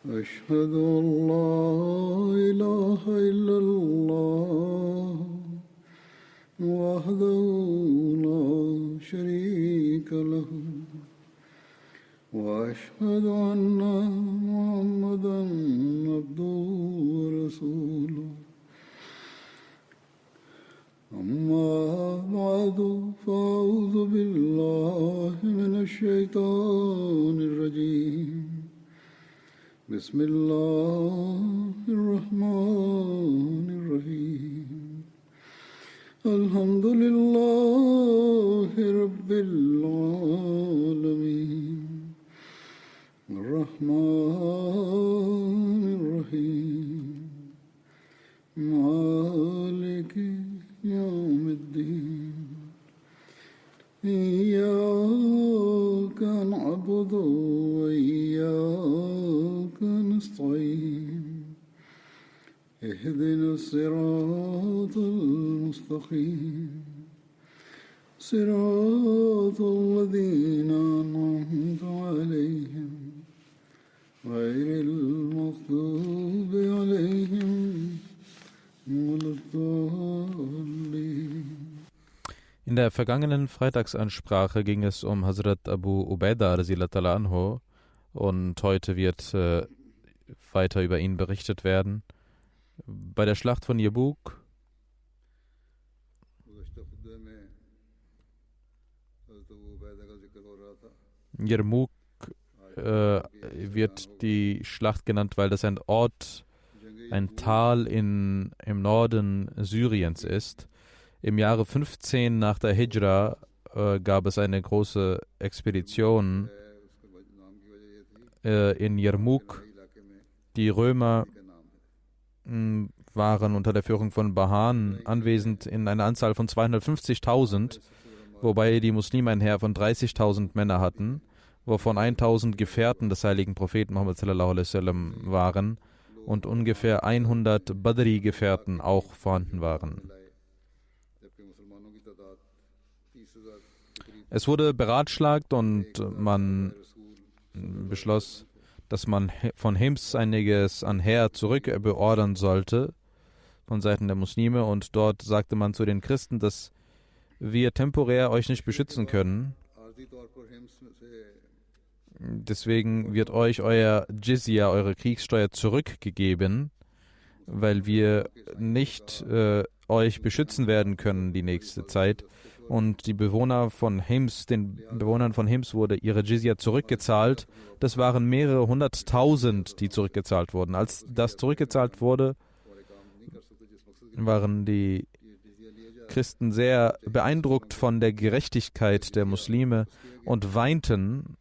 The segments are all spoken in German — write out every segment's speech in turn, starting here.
أشهد أن لا إله إلا الله وحده لا شريك له وأشهد أن محمدا عبده ورسوله أما بعد فأعوذ بالله من الشيطان الرجيم بسم الله الرحمن الرحيم الحمد لله رب العالمين الرحمن الرحيم مالك يوم الدين إياك نعبد وإياك نستعين اهدنا الصراط المستقيم صراط الذين أنعمت عليهم غير المغضوب عليهم ولا الضالين. In der vergangenen Freitagsansprache ging es um Hazrat Abu Ubaidah radhiyallahu anhu und heute wird weiter über ihn berichtet werden. Bei der Schlacht von Jabuk Jarmuk wird die Schlacht genannt, weil das ein Ort, ein Tal im Norden Syriens ist. Im Jahre 15 nach der Hijra gab es eine große Expedition in Jarmuk. Die Römer waren unter der Führung von Bahan anwesend in einer Anzahl von 250.000, wobei die Muslime ein Heer von 30.000 Männer hatten, wovon 1.000 Gefährten des heiligen Propheten Muhammad sallallahu alaihi wasallam waren und ungefähr 100 Badri-Gefährten auch vorhanden waren. Es wurde beratschlagt und man beschloss, dass man von Hims einiges an Heer zurückbeordern sollte von Seiten der Muslime, und dort sagte man zu den Christen, dass wir temporär euch nicht beschützen können. Deswegen wird euch euer Jizya, eure Kriegssteuer, zurückgegeben, weil wir nicht euch beschützen werden können die nächste Zeit. Und die Bewohner von Hims, den Bewohnern von Hims wurde ihre Jizya zurückgezahlt. Das waren mehrere 100.000, die zurückgezahlt wurden. Als das zurückgezahlt wurde, waren die Christen sehr beeindruckt von der Gerechtigkeit der Muslime und weinten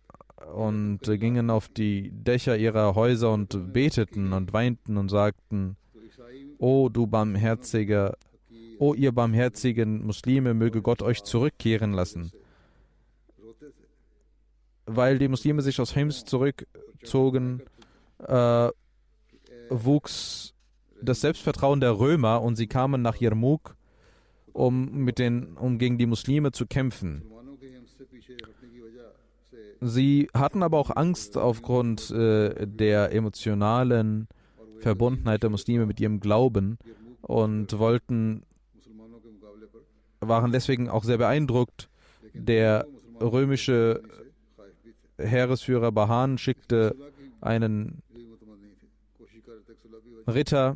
und gingen auf die Dächer ihrer Häuser und beteten und weinten und sagten: O du Barmherziger, O ihr barmherzigen Muslime, möge Gott euch zurückkehren lassen. Weil die Muslime sich aus Hims zurückzogen, wuchs das Selbstvertrauen der Römer und sie kamen nach Jarmuk, um gegen die Muslime zu kämpfen. Sie hatten aber auch Angst aufgrund der emotionalen Verbundenheit der Muslime mit ihrem Glauben und waren deswegen auch sehr beeindruckt. Der römische Heeresführer Bahan schickte einen Ritter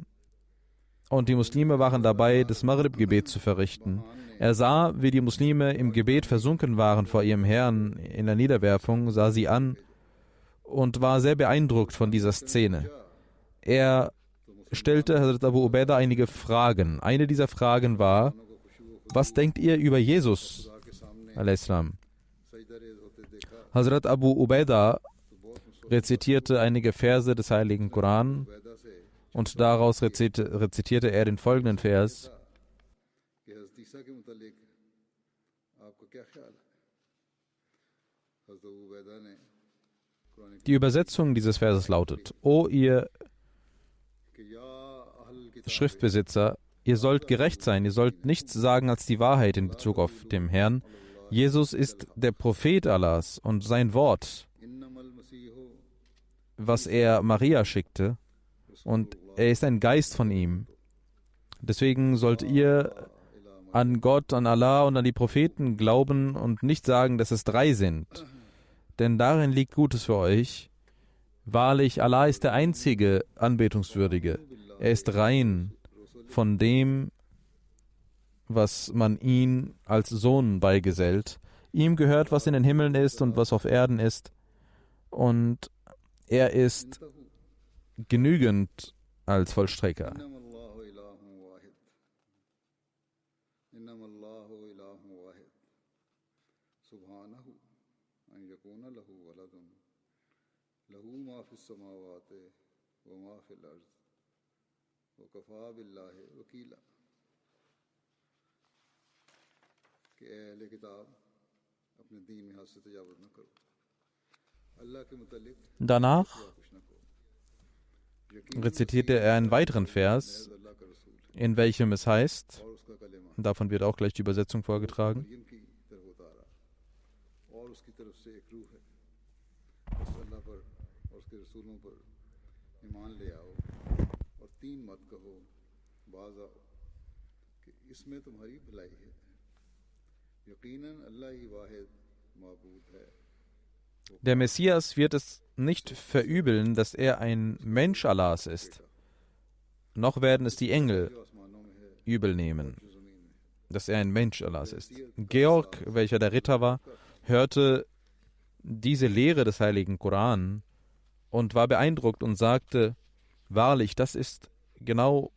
und die Muslime waren dabei, das Maghrib-Gebet zu verrichten. Er sah, wie die Muslime im Gebet versunken waren vor ihrem Herrn in der Niederwerfung, sah sie an und war sehr beeindruckt von dieser Szene. Er stellte Hazrat Abu Ubaidah einige Fragen. Eine dieser Fragen war: Was denkt ihr über Jesus? Hazrat Abu Ubaidah rezitierte einige Verse des heiligen Koran und daraus rezitierte er den folgenden Vers: Die Übersetzung dieses Verses lautet: O ihr Schriftbesitzer, ihr sollt gerecht sein, ihr sollt nichts sagen als die Wahrheit in Bezug auf den Herrn. Jesus ist der Prophet Allahs und sein Wort. was er Maria schickte, und er ist ein Geist von ihm. Deswegen sollt ihr an Gott, an Allah und an die Propheten glauben und nicht sagen, dass es 3 sind. Denn darin liegt Gutes für euch. Wahrlich, Allah ist der einzige Anbetungswürdige. Er ist rein von dem, was man ihn als Sohn beigesellt. Ihm gehört, was in den Himmeln ist und was auf Erden ist. Und er ist genügend als Vollstrecker. Danach rezitierte er einen weiteren Vers, in welchem es heißt, davon wird auch gleich die Übersetzung vorgetragen: Der Messias wird es nicht verübeln, dass er ein Mensch Allahs ist, noch werden es die Engel übel nehmen, dass er ein Mensch Allahs ist. Georg, welcher der Ritter war, hörte diese Lehre des heiligen Koran und war beeindruckt und sagte: Wahrlich, das ist genau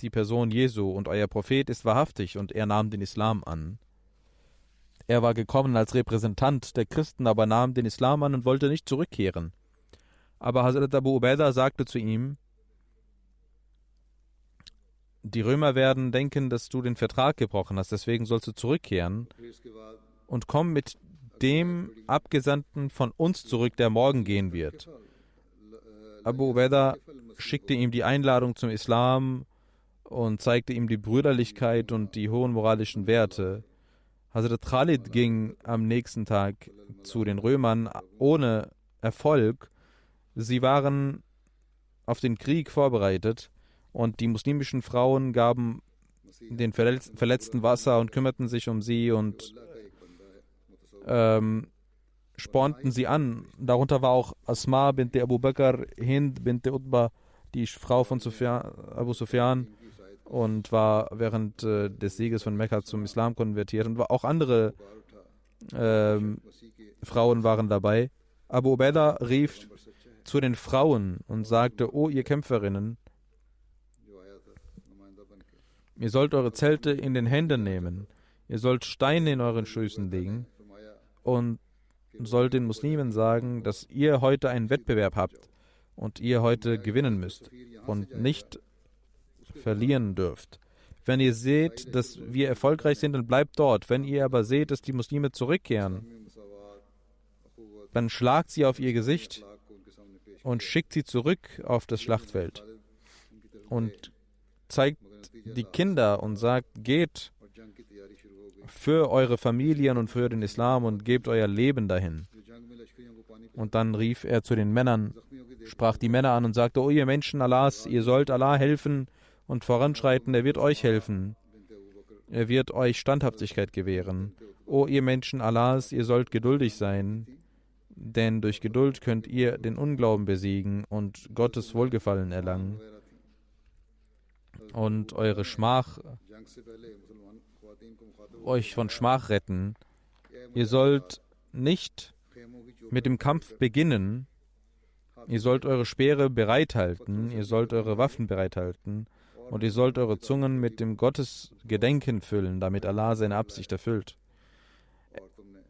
die Person Jesu und euer Prophet ist wahrhaftig, und er nahm den Islam an. Er war gekommen als Repräsentant der Christen, aber nahm den Islam an und wollte nicht zurückkehren. Aber Hazrat Abu Ubaidah sagte zu ihm: Die Römer werden denken, dass du den Vertrag gebrochen hast, deswegen sollst du zurückkehren und komm mit dem Abgesandten von uns zurück, der morgen gehen wird. Abu Ubaidah schickte ihm die Einladung zum Islam und zeigte ihm die Brüderlichkeit und die hohen moralischen Werte. Hazrat Khalid ging am nächsten Tag zu den Römern ohne Erfolg. Sie waren auf den Krieg vorbereitet und die muslimischen Frauen gaben den Verletzten Wasser und kümmerten sich um sie und spornten sie an. Darunter war auch Asma bint Abu Bakr, Hind bint Utbah, die Frau von Abu Sufyan, und war während des Sieges von Mekka zum Islam konvertiert. Und auch andere Frauen waren dabei. Abu Ubaidah rief zu den Frauen und sagte: O ihr Kämpferinnen, ihr sollt eure Zelte in den Händen nehmen, ihr sollt Steine in euren Schößen legen und sollt den Muslimen sagen, dass ihr heute einen Wettbewerb habt und ihr heute gewinnen müsst und nicht verlieren dürft. Wenn ihr seht, dass wir erfolgreich sind, dann bleibt dort. Wenn ihr aber seht, dass die Muslime zurückkehren, dann schlagt sie auf ihr Gesicht und schickt sie zurück auf das Schlachtfeld und zeigt die Kinder und sagt: Geht für eure Familien und für den Islam und gebt euer Leben dahin. Und dann rief er zu den Männern, sprach die Männer an und sagte: O ihr Menschen Allahs, ihr sollt Allah helfen und voranschreiten, er wird euch helfen. Er wird euch Standhaftigkeit gewähren. O ihr Menschen Allahs, ihr sollt geduldig sein, denn durch Geduld könnt ihr den Unglauben besiegen und Gottes Wohlgefallen erlangen und eure Schmach, euch von Schmach retten. Ihr sollt nicht mit dem Kampf beginnen, ihr sollt eure Speere bereithalten, ihr sollt eure Waffen bereithalten und ihr sollt eure Zungen mit dem Gottesgedenken füllen, damit Allah seine Absicht erfüllt.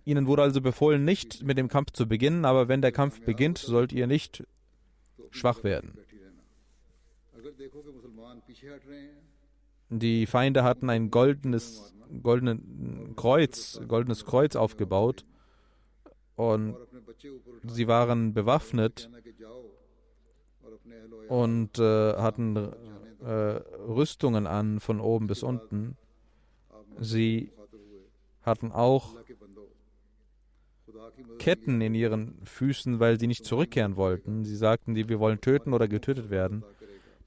Ihnen wurde also befohlen, nicht mit dem Kampf zu beginnen, aber wenn der Kampf beginnt, sollt ihr nicht schwach werden. Die Feinde hatten ein goldenes Kreuz aufgebaut und sie waren bewaffnet und hatten Rüstungen an von oben bis unten. Sie hatten auch Ketten in ihren Füßen, weil sie nicht zurückkehren wollten. Sie sagten, wir wollen töten oder getötet werden.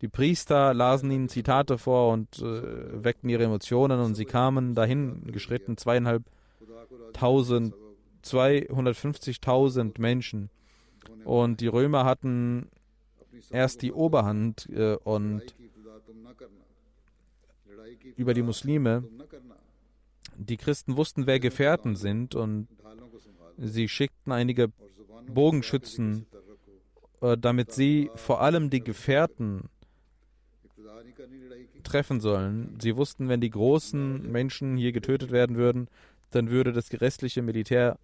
Die Priester lasen ihnen Zitate vor und weckten ihre Emotionen und sie kamen dahin geschritten, 250.000 Menschen. Und die Römer hatten erst die Oberhand und über die Muslime. Die Christen wussten, wer Gefährten sind, und sie schickten einige Bogenschützen, damit sie vor allem die Gefährten treffen sollen. Sie wussten, wenn die großen Menschen hier getötet werden würden, dann würde das restliche Militär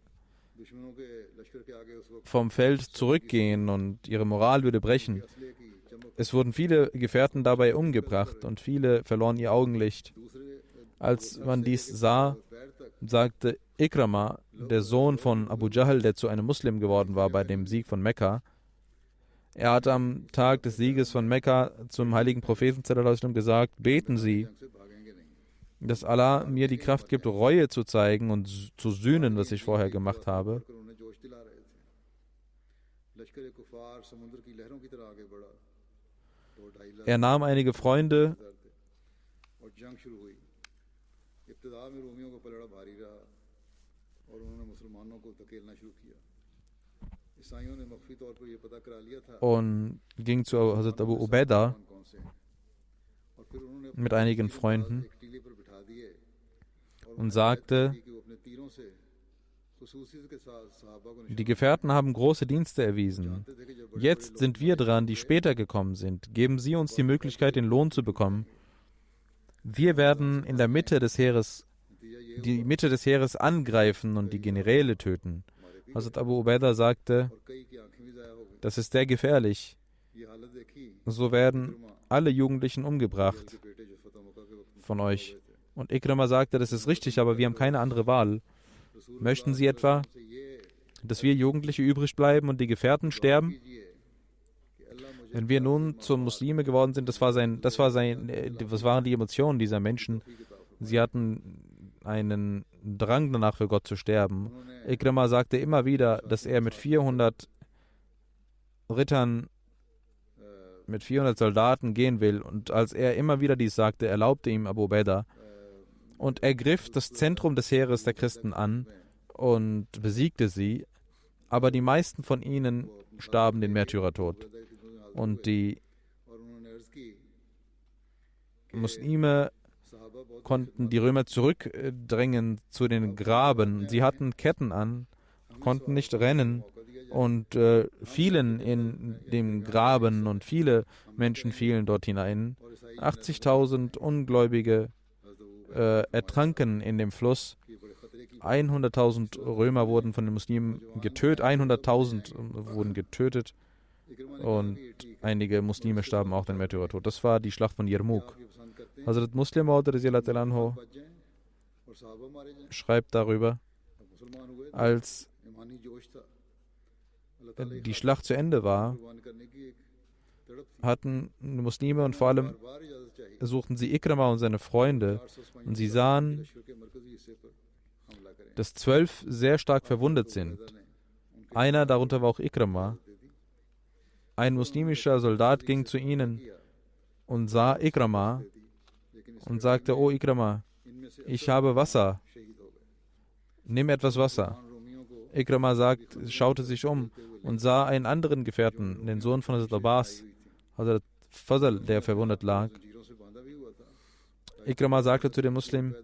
vom Feld zurückgehen und ihre Moral würde brechen. Es wurden viele Gefährten dabei umgebracht und viele verloren ihr Augenlicht. Als man dies sah, sagte Ikrama, der Sohn von Abu Jahl, der zu einem Muslim geworden war bei dem Sieg von Mekka, er hat am Tag des Sieges von Mekka zum heiligen Propheten gesagt, beten Sie, dass Allah mir die Kraft gibt, Reue zu zeigen und zu sühnen, was ich vorher gemacht habe. Er nahm einige Freunde und ging zu Hazrat Abu Ubaidah mit einigen Freunden und sagte, die Gefährten haben große Dienste erwiesen. Jetzt sind wir dran, die später gekommen sind. Geben Sie uns die Möglichkeit, den Lohn zu bekommen. Wir werden in der Mitte des Heeres, die Mitte des Heeres angreifen und die Generäle töten. Hazrat Abu Ubaidah sagte, das ist sehr gefährlich. So werden alle Jugendlichen umgebracht von euch. Und Ikrama sagte, das ist richtig, aber wir haben keine andere Wahl. Möchten Sie etwa, dass wir Jugendliche übrig bleiben und die Gefährten sterben? Wenn wir nun zum Muslime geworden sind, das waren die Emotionen dieser Menschen. Sie hatten einen Drang danach, für Gott zu sterben. Ikrama sagte immer wieder, dass er mit 400 Rittern, mit 400 Soldaten gehen will. Und als er immer wieder dies sagte, erlaubte ihm Abu Ubaidah. Und er griff das Zentrum des Heeres der Christen an und besiegte sie. Aber die meisten von ihnen starben den Märtyrertod. Und die Muslime konnten die Römer zurückdrängen zu den Graben. Sie hatten Ketten an, konnten nicht rennen und fielen in dem Graben und viele Menschen fielen dort hinein. 80.000 Ungläubige ertranken in dem Fluss. 100.000 Römer wurden von den Muslimen getötet, 100.000 wurden getötet und einige Muslime starben auch den Märtyrertod. Das war die Schlacht von Yarmouk. Hazrat Muslim Maud anhu schreibt darüber, als die Schlacht zu Ende war, hatten Muslime und vor allem suchten sie Ikrama und seine Freunde und sie sahen, dass 12 sehr stark verwundet sind. Einer darunter war auch Ikrama. Ein muslimischer Soldat ging zu ihnen und sah Ikrama und sagte, oh Ikrama, ich habe Wasser. Nimm etwas Wasser. Ikrama schaute sich um und sah einen anderen Gefährten, den Sohn von Hazrat Abbas, Hazrat Fazl, der verwundet lag. Ikrama sagte zu dem Muslim,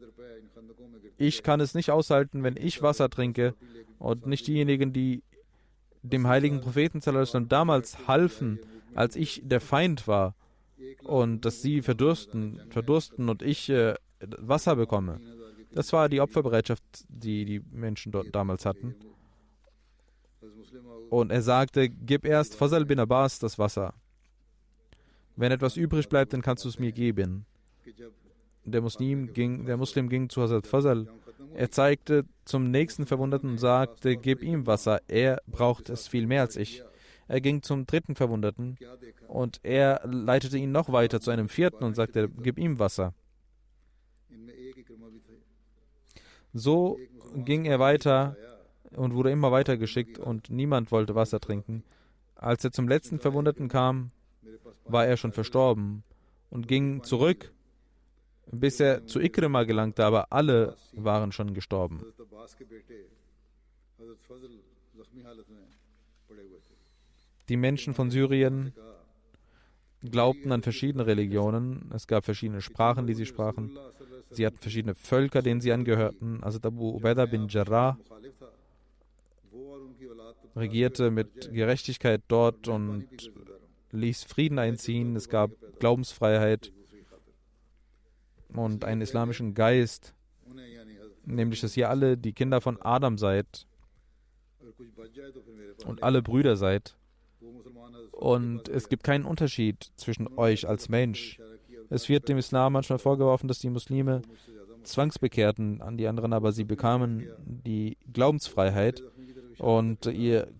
ich kann es nicht aushalten, wenn ich Wasser trinke und nicht diejenigen, die dem heiligen Propheten damals halfen, als ich der Feind war, und dass sie verdursten und ich Wasser bekomme. Das war die Opferbereitschaft, die die Menschen dort damals hatten. Und er sagte, gib erst Fazl bin Abbas das Wasser. Wenn etwas übrig bleibt, dann kannst du es mir geben. Der Muslim ging zu Hazrat Fazl. Er zeigte zum nächsten Verwundeten und sagte, gib ihm Wasser. Er braucht es viel mehr als ich. Er ging zum dritten Verwundeten und er leitete ihn noch weiter zu einem vierten und sagte, gib ihm Wasser. So ging er weiter und wurde immer weiter geschickt und niemand wollte Wasser trinken. Als er zum letzten Verwundeten kam, war er schon verstorben und ging zurück, bis er zu Ikrima gelangte, aber alle waren schon gestorben. Die Menschen von Syrien glaubten an verschiedene Religionen. Es gab verschiedene Sprachen, die sie sprachen. Sie hatten verschiedene Völker, denen sie angehörten. Also Abu Ubaidah bin Jarrah regierte mit Gerechtigkeit dort und ließ Frieden einziehen. Es gab Glaubensfreiheit und einen islamischen Geist, nämlich, dass ihr alle die Kinder von Adam seid und alle Brüder seid. Und es gibt keinen Unterschied zwischen euch als Mensch. Es wird dem Islam manchmal vorgeworfen, dass die Muslime zwangsbekehrten an die anderen, aber sie bekamen die Glaubensfreiheit und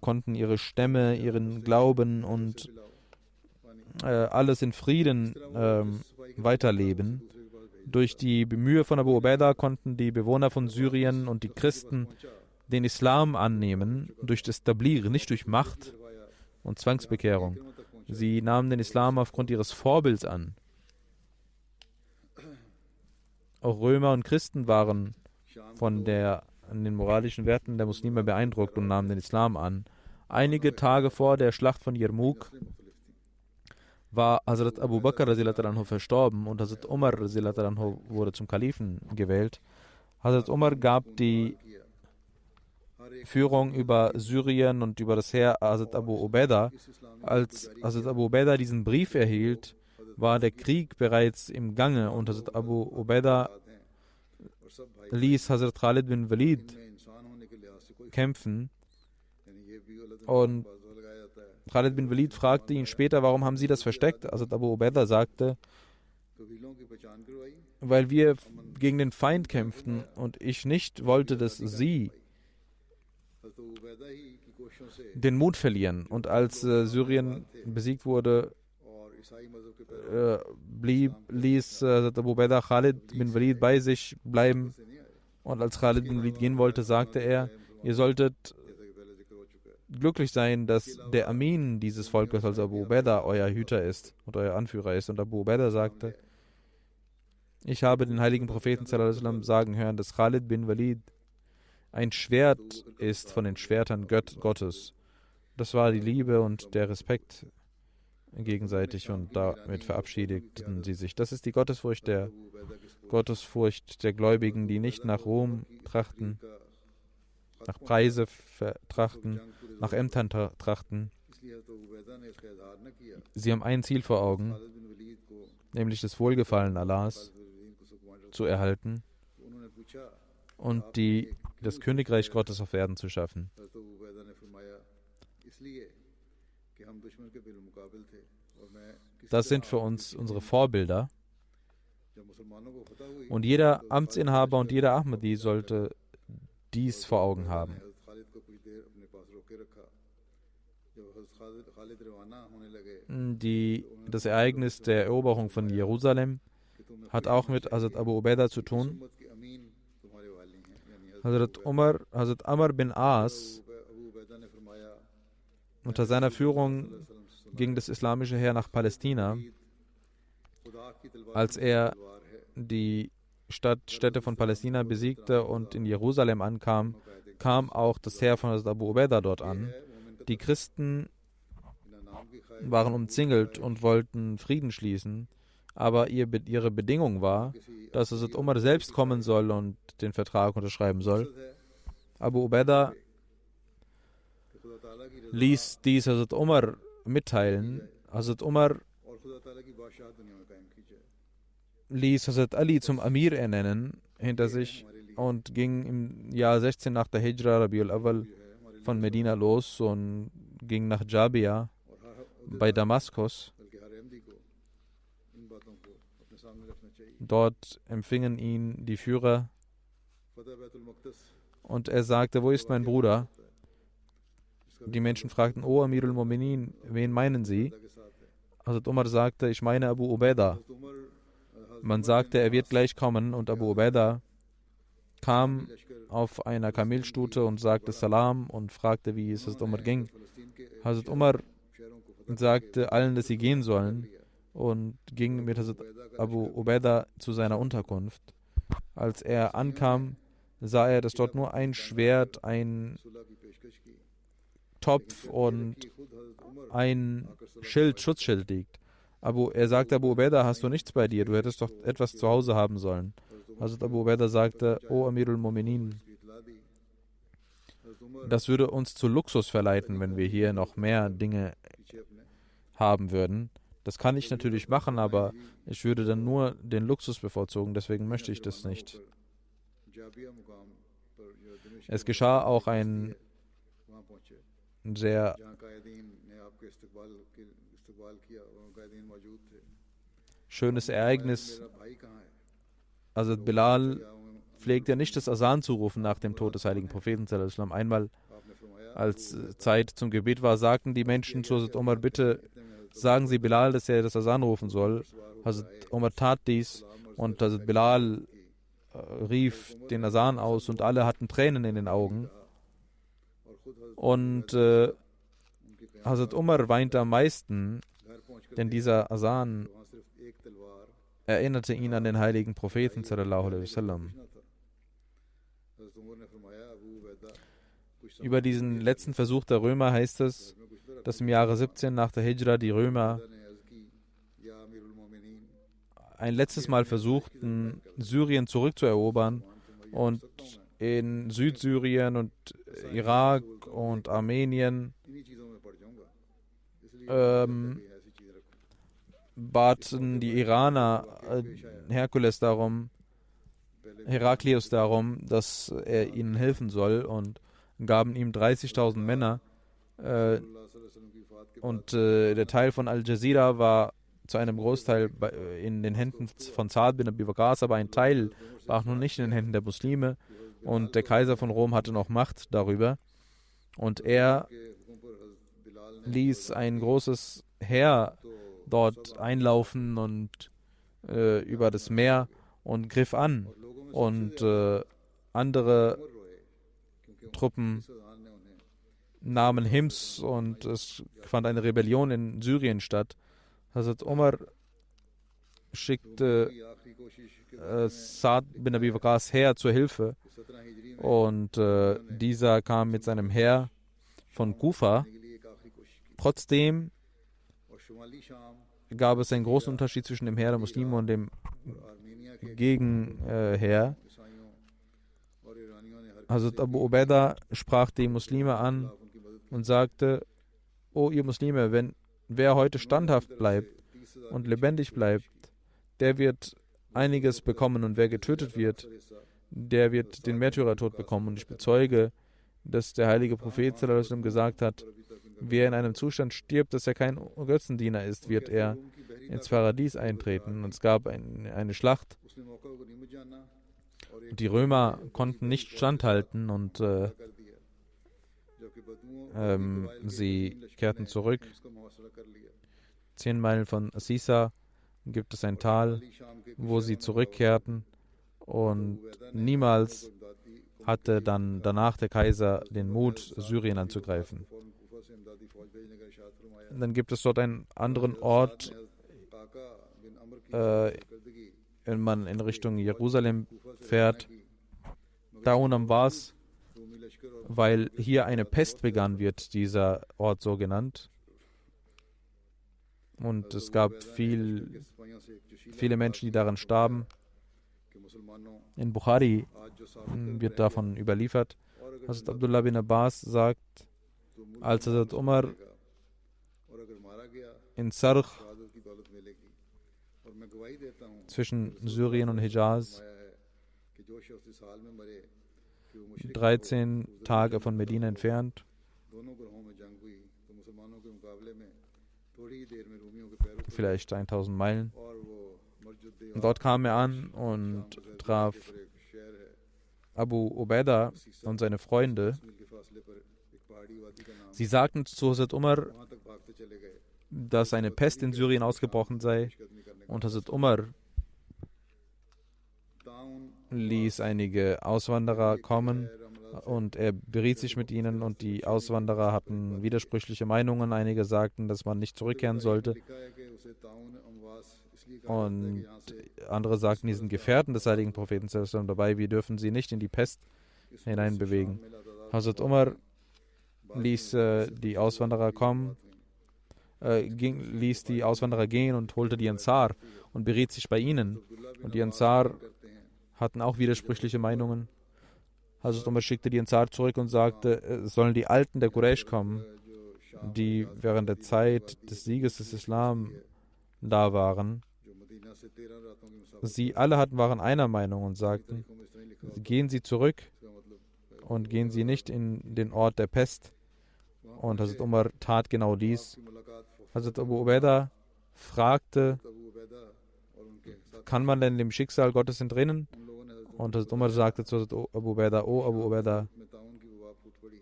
konnten ihre Stämme, ihren Glauben und alles in Frieden weiterleben. Durch die Mühe von Abu Ubaidah konnten die Bewohner von Syrien und die Christen den Islam annehmen, durch das Tabligh, nicht durch Macht und Zwangsbekehrung. Sie nahmen den Islam aufgrund ihres Vorbilds an. Auch Römer und Christen waren von den moralischen Werten der Muslime beeindruckt und nahmen den Islam an. Einige Tage vor der Schlacht von Yarmouk war Hazrat Abu Bakr anhu verstorben und Hazrat Umar anhu wurde zum Kalifen gewählt. Hazrat Umar gab die Führung über Syrien und über das Heer Hazrat Abu Ubaidah. Als Hazrat Abu Ubaidah diesen Brief erhielt, war der Krieg bereits im Gange und Hazrat Abu Ubaidah ließ Hazrat Khalid bin Walid kämpfen. Und Khalid bin Walid fragte ihn später, warum haben Sie das versteckt? Hazrat Abu Ubaidah sagte, weil wir gegen den Feind kämpften und ich nicht wollte, dass Sie den Mut verlieren. Und als Syrien besiegt wurde, ließ Abu Ubaidah Khalid bin Walid bei sich bleiben. Und als Khalid bin Walid gehen wollte, sagte er, ihr solltet glücklich sein, dass der Amin dieses Volkes, also Abu Ubaidah, euer Hüter ist und euer Anführer ist. Und Abu Ubaidah sagte, ich habe den heiligen Propheten sagen hören, dass Khalid bin Walid ein Schwert ist von den Schwertern Gottes. Das war die Liebe und der Respekt gegenseitig und damit verabschiedeten sie sich. Das ist die Gottesfurcht der Gläubigen, die nicht nach Ruhm trachten, nach Preise trachten, nach Ämtern trachten. Sie haben ein Ziel vor Augen, nämlich das Wohlgefallen Allahs zu erhalten und das Königreich Gottes auf Erden zu schaffen. Das sind für uns unsere Vorbilder. Und jeder Amtsinhaber und jeder Ahmadi sollte dies vor Augen haben. Das Ereignis der Eroberung von Jerusalem hat auch mit Hazrat Abu Ubaidah zu tun. Hazrat Amr bin As, unter seiner Führung ging das islamische Heer nach Palästina. Als er die Städte von Palästina besiegte und in Jerusalem ankam, kam auch das Heer von Hazrat Abu Ubaidah dort an. Die Christen waren umzingelt und wollten Frieden schließen, aber ihre Bedingung war, dass Hazrat Umar selbst kommen soll und den Vertrag unterschreiben soll. Abu Ubaidah ließ dies Hazrat Umar mitteilen. Hazrat Umar ließ Hazrat Ali zum Amir ernennen hinter sich und ging im Jahr 16 nach der Hijra Rabiul Awwal von Medina los und ging nach Jabia bei Damaskus. Dort empfingen ihn die Führer und er sagte, wo ist mein Bruder? Die Menschen fragten, O Amirul Mu'minin, wen meinen Sie? Hazrat Umar sagte, ich meine Abu Ubaidah. Man sagte, er wird gleich kommen und Abu Ubaidah kam auf einer Kamelstute und sagte Salam und fragte, wie es Hazrat Umar ging. Hazrat Umar sagte allen, dass sie gehen sollen und ging mit Hazrat Abu Ubaidah zu seiner Unterkunft. Als er ankam, sah er, dass dort nur ein Schwert, ein Topf und ein Schild, Schutzschild liegt. Er sagte Abu Ubaidah, hast du nichts bei dir? Du hättest doch etwas zu Hause haben sollen. Hazrat Abu Ubaidah sagte, O Amirul Mu'minin, das würde uns zu Luxus verleiten, wenn wir hier noch mehr Dinge haben würden. Das kann ich natürlich machen, aber ich würde dann nur den Luxus bevorzugen, deswegen möchte ich das nicht. Es geschah auch ein sehr schönes Ereignis. Also Bilal pflegte nicht das Asan zu rufen nach dem Tod des heiligen Propheten. Einmal, als Zeit zum Gebet war, sagten die Menschen zu Hazrat Umar, bitte sagen Sie Bilal, dass er das Asan rufen soll. Hazrat Umar tat dies und Hazrat Bilal rief den Asan aus und alle hatten Tränen in den Augen. Und Hazrat Umar weinte am meisten, denn dieser Asan erinnerte ihn an den heiligen Propheten sallallahu alaihi wasallam. Über diesen letzten Versuch der Römer heißt es, dass im Jahre 17 nach der Hijra die Römer ein letztes Mal versuchten, Syrien zurückzuerobern und in Südsyrien und Irak und Armenien baten die Iraner Heraklius darum, dass er ihnen helfen soll und gaben ihm 30.000 Männer. Und der Teil von Al-Jazira war zu einem Großteil in den Händen von Saad bin Abi Waqqas, aber ein Teil war auch noch nicht in den Händen der Muslime. Und der Kaiser von Rom hatte noch Macht darüber. Und er ließ ein großes Heer dort einlaufen und über das Meer und griff an. Und andere Truppen nahmen Hims und es fand eine Rebellion in Syrien statt. Hazrat Umar schickte Saad bin Abi Waqqas Heer zur Hilfe und dieser kam mit seinem Heer von Kufa. Trotzdem gab es einen großen Unterschied zwischen dem Heer der Muslime und dem Gegenheer. Hazrat Abu Ubaidah sprach die Muslime an und sagte, O ihr Muslime, wer heute standhaft bleibt und lebendig bleibt, der wird einiges bekommen und wer getötet wird, der wird den Märtyrertod bekommen. Und ich bezeuge, dass der heilige Prophet sallallahu alaihi wasallam gesagt hat, wer in einem Zustand stirbt, dass er kein Götzendiener ist, wird er ins Paradies eintreten. Und es gab eine Schlacht. Die Römer konnten nicht standhalten und sie kehrten zurück. 10 Meilen von Sisa gibt es ein Tal, wo sie zurückkehrten und niemals hatte dann danach der Kaiser den Mut, Syrien anzugreifen. Und dann gibt es dort einen anderen Ort, wenn man in Richtung Jerusalem fährt, Taun am Was, weil hier eine Pest begann, wird dieser Ort so genannt. Und es gab viele Menschen, die daran starben. In Bukhari wird davon überliefert. Hazrat Abdullah bin Abbas sagt, als Hazrat Umar in Sarch zwischen Syrien und Hijaz 13 Tage von Medina entfernt, vielleicht 1000 Meilen. Dort kam er an und traf Abu Ubaidah und seine Freunde. Sie sagten zu Hazrat Umar, dass eine Pest in Syrien ausgebrochen sei. Und Hazrat Umar ließ einige Auswanderer kommen und er beriet sich mit ihnen und die Auswanderer hatten widersprüchliche Meinungen. Einige sagten, dass man nicht zurückkehren sollte und andere sagten, die sind Gefährten des heiligen Propheten dabei, wir dürfen sie nicht in die Pest hineinbewegen. Hazrat Umar ließ die Auswanderer kommen, ließ die Auswanderer gehen und holte die Ansar und beriet sich bei ihnen. Und die Ansar hatten auch widersprüchliche Meinungen. Hazrat Umar schickte die Ansar zurück und sagte, es sollen die Alten der Quraysh kommen, die während der Zeit des Sieges des Islam da waren. Sie alle waren einer Meinung und sagten, gehen Sie zurück und gehen Sie nicht in den Ort der Pest. Und Hazrat Umar tat genau dies. Hazrat Abu Ubaidah fragte, kann man denn dem Schicksal Gottes entrinnen? Und Hazrat Umar sagte zu Hazrat Abu Ubaidah, oh Abu Ubaidah,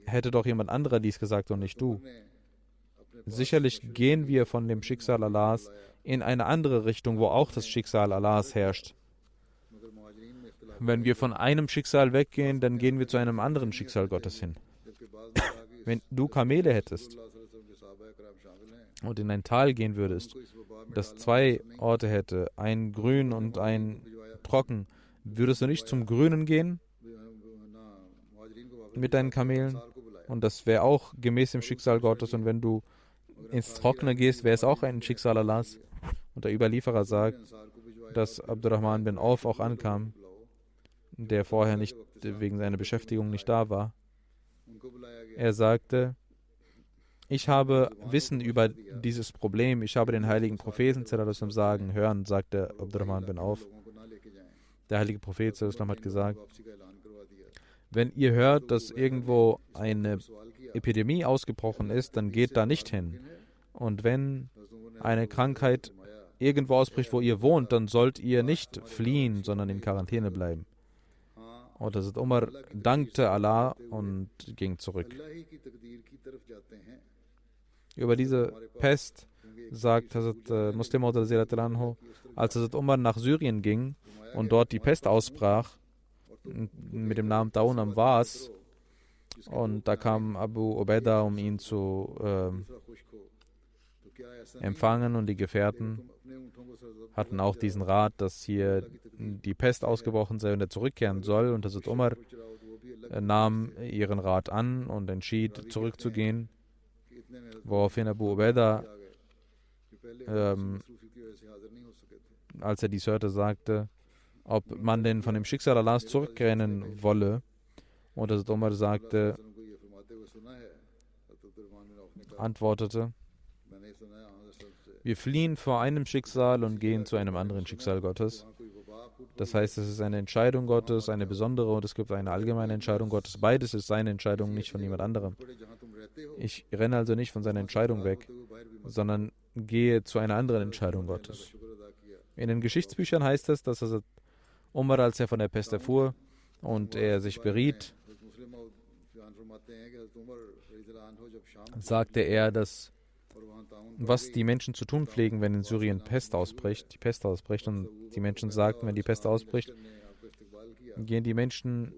hätte doch jemand anderer dies gesagt und nicht du. Sicherlich gehen wir von dem Schicksal Allahs in eine andere Richtung, wo auch das Schicksal Allahs herrscht. Wenn wir von einem Schicksal weggehen, dann gehen wir zu einem anderen Schicksal Gottes hin. Wenn du Kamele hättest und in ein Tal gehen würdest, das zwei Orte hätte, ein grün und ein trocken, würdest du nicht zum Grünen gehen mit deinen Kamelen? Und das wäre auch gemäß dem Schicksal Gottes. Und wenn du ins Trockene gehst, wäre es auch ein Schicksal Allahs. Und der Überlieferer sagt, dass Abdurrahman bin Auf auch ankam, der vorher nicht wegen seiner Beschäftigung nicht da war. Er sagte, ich habe Wissen über dieses Problem, ich habe den heiligen Propheten sagen hören, sagte Abdurrahman bin Auf. Der heilige Prophet hat gesagt, wenn ihr hört, dass irgendwo eine Epidemie ausgebrochen ist, dann geht da nicht hin. Und wenn eine Krankheit irgendwo ausbricht, wo ihr wohnt, dann sollt ihr nicht fliehen, sondern in Quarantäne bleiben. Und Hazrat Umar dankte Allah und ging zurück. Über diese Pest sagt Hazrat Muslim als Hazrat Umar nach Syrien ging und dort die Pest ausbrach, mit dem Namen Taun am Was, und da kam Abu Ubaidah, um ihn zu empfangen, und die Gefährten hatten auch diesen Rat, dass hier die Pest ausgebrochen sei und er zurückkehren soll, und Hazrat Umar nahm ihren Rat an und entschied, zurückzugehen, woraufhin Abu Ubaidah, als er dies hörte, sagte, ob man denn von dem Schicksal Allahs zurückrennen wolle. Und Hazrat Umar antwortete, wir fliehen vor einem Schicksal und gehen zu einem anderen Schicksal Gottes. Das heißt, es ist eine Entscheidung Gottes, eine besondere, und es gibt eine allgemeine Entscheidung Gottes. Beides ist seine Entscheidung, nicht von jemand anderem. Ich renne also nicht von seiner Entscheidung weg, sondern gehe zu einer anderen Entscheidung Gottes. In den Geschichtsbüchern heißt es, dass Hazrat Umar, als er von der Pest erfuhr und er sich beriet, sagte er, dass was die Menschen zu tun pflegen, wenn in Syrien die Pest ausbricht, und die Menschen sagten, wenn die Pest ausbricht, gehen die Menschen,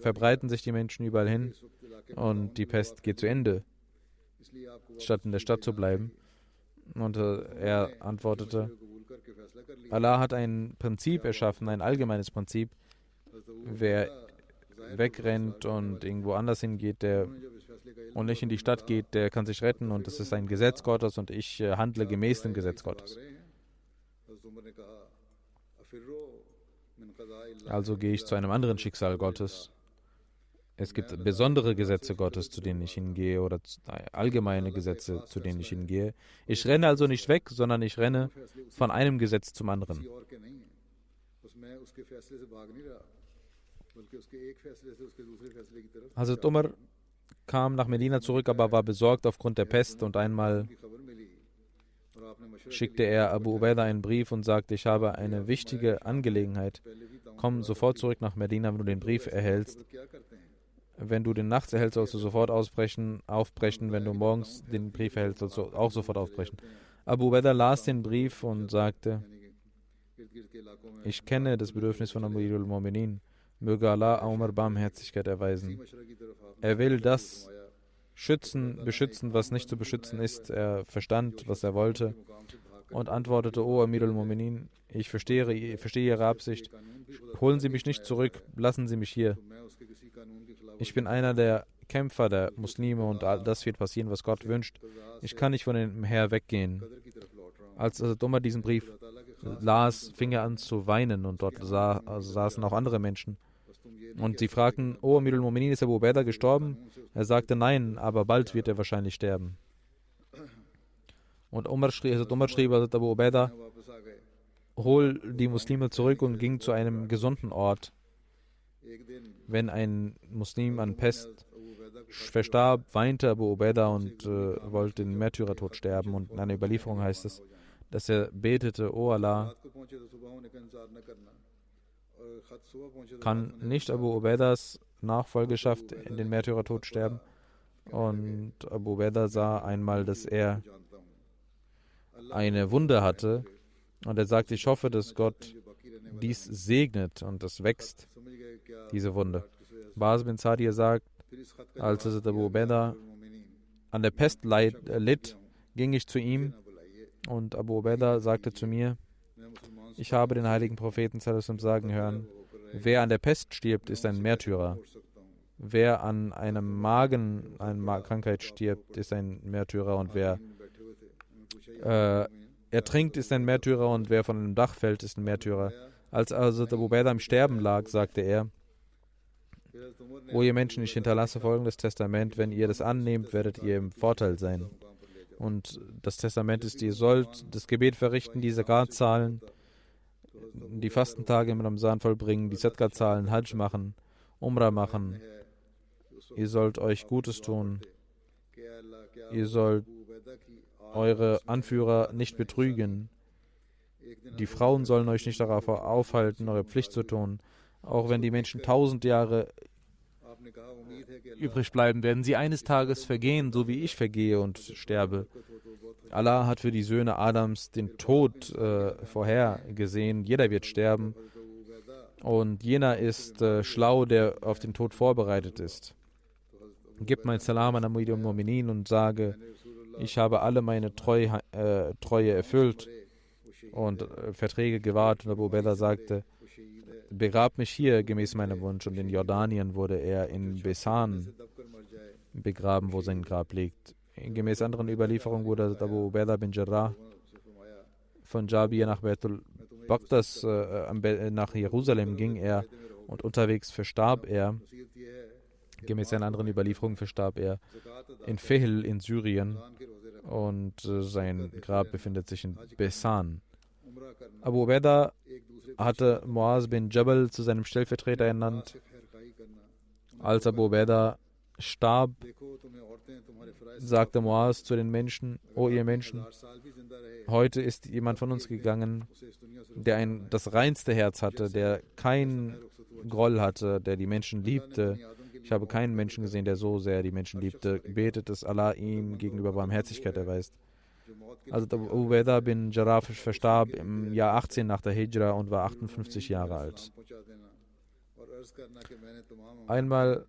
verbreiten sich die Menschen überall hin und die Pest geht zu Ende, statt in der Stadt zu bleiben. Und er antwortete, Allah hat ein Prinzip erschaffen, ein allgemeines Prinzip. Wer wegrennt und irgendwo anders hingeht, und nicht in die Stadt geht, der kann sich retten, und das ist ein Gesetz Gottes, und ich handle gemäß dem Gesetz Gottes. Also gehe ich zu einem anderen Schicksal Gottes. Es gibt besondere Gesetze Gottes, zu denen ich hingehe, oder allgemeine Gesetze, zu denen ich hingehe. Ich renne also nicht weg, sondern ich renne von einem Gesetz zum anderen. Hazrat Umar kam nach Medina zurück, aber war besorgt aufgrund der Pest, und einmal schickte er Abu Ubaidah einen Brief und sagte, ich habe eine wichtige Angelegenheit. Komm sofort zurück nach Medina, wenn du den Brief erhältst. Wenn du den nachts erhältst, sollst du sofort aufbrechen. Wenn du morgens den Brief erhältst, sollst du auch sofort aufbrechen. Abu Ubaidah las den Brief und sagte, Ich kenne das Bedürfnis von Amirul Mu'minin. Möge Allah Umar Barmherzigkeit erweisen. Er will das beschützen, was nicht zu beschützen ist. Er verstand, was er wollte und antwortete: O Amirul Mu'minin, ich verstehe Ihre Absicht. Holen Sie mich nicht zurück, lassen Sie mich hier. Ich bin einer der Kämpfer der Muslime und all das wird passieren, was Gott wünscht. Ich kann nicht von dem Herr weggehen. Als Umar diesen Brief las, fing er an zu weinen und dort saßen auch andere Menschen. Und sie fragten: O Amirul Mu'minin, ist Abu Ubaidah gestorben? Er sagte: Nein, aber bald wird er wahrscheinlich sterben. Und Umar schrieb Abu Ubaidah: Hol die Muslime zurück und ging zu einem gesunden Ort. Wenn ein Muslim an Pest verstarb, weinte Abu Ubaidah und wollte den Märtyrertod sterben. Und in einer Überlieferung heißt es, dass er betete: O Allah, kann nicht Abu Ubaidas Nachfolgeschaft in den Märtyrertod sterben? Und Abu Ubaidah sah einmal, dass er eine Wunde hatte und er sagte: Ich hoffe, dass Gott dies segnet und es wächst, diese Wunde. Baz bin Sadir sagt, als Abu Ubaidah an der Pest litt, ging ich zu ihm und Abu Ubaidah sagte zu mir: Ich habe den heiligen Propheten sagen hören, wer an der Pest stirbt, ist ein Märtyrer. Wer an einem Krankheit stirbt, ist ein Märtyrer. Und wer ertrinkt, ist ein Märtyrer. Und wer von einem Dach fällt, ist ein Märtyrer. Als also Abu Ubaidah im Sterben lag, sagte er: O ihr Menschen, ich hinterlasse folgendes Testament. Wenn ihr das annehmt, werdet ihr im Vorteil sein. Und das Testament ist, ihr sollt das Gebet verrichten, die Zakat zahlen, die Fastentage im Ramzan vollbringen, die Sadqa zahlen, Hajj machen, Umrah machen. Ihr sollt euch Gutes tun. Ihr sollt eure Anführer nicht betrügen. Die Frauen sollen euch nicht darauf aufhalten, eure Pflicht zu tun. Auch wenn die Menschen 1000 Jahre übrig bleiben, werden sie eines Tages vergehen, so wie ich vergehe und sterbe. Allah hat für die Söhne Adams den Tod vorhergesehen. Jeder wird sterben. Und jener ist schlau, der auf den Tod vorbereitet ist. Gib mein Salam an Amirul Mu'minin und sage: Ich habe alle meine Treue erfüllt und Verträge gewahrt. Und Abu Ubaidah sagte: Begrab mich hier gemäß meinem Wunsch. Und in Jordanien wurde er in Besan begraben, wo sein Grab liegt. Gemäß anderen Überlieferungen wurde Abu Ubaidah bin Jarrah von Jabir nach Baitul Maqdas nach Jerusalem ging er und unterwegs verstarb er. Gemäß einer anderen Überlieferung verstarb er in Fihl in Syrien und sein Grab befindet sich in Besan. Abu Ubaidah hatte Muaz bin Jabal zu seinem Stellvertreter ernannt. Als Abu Ubaidah starb, sagte Muaz zu den Menschen: O ihr Menschen, heute ist jemand von uns gegangen, der das reinste Herz hatte, der kein Groll hatte, der die Menschen liebte. Ich habe keinen Menschen gesehen, der so sehr die Menschen liebte. Betet, dass Allah ihm gegenüber Barmherzigkeit erweist. Also Abu Ubaidah bin Jarrah verstarb im Jahr 18 nach der Hijra und war 58 Jahre alt. Einmal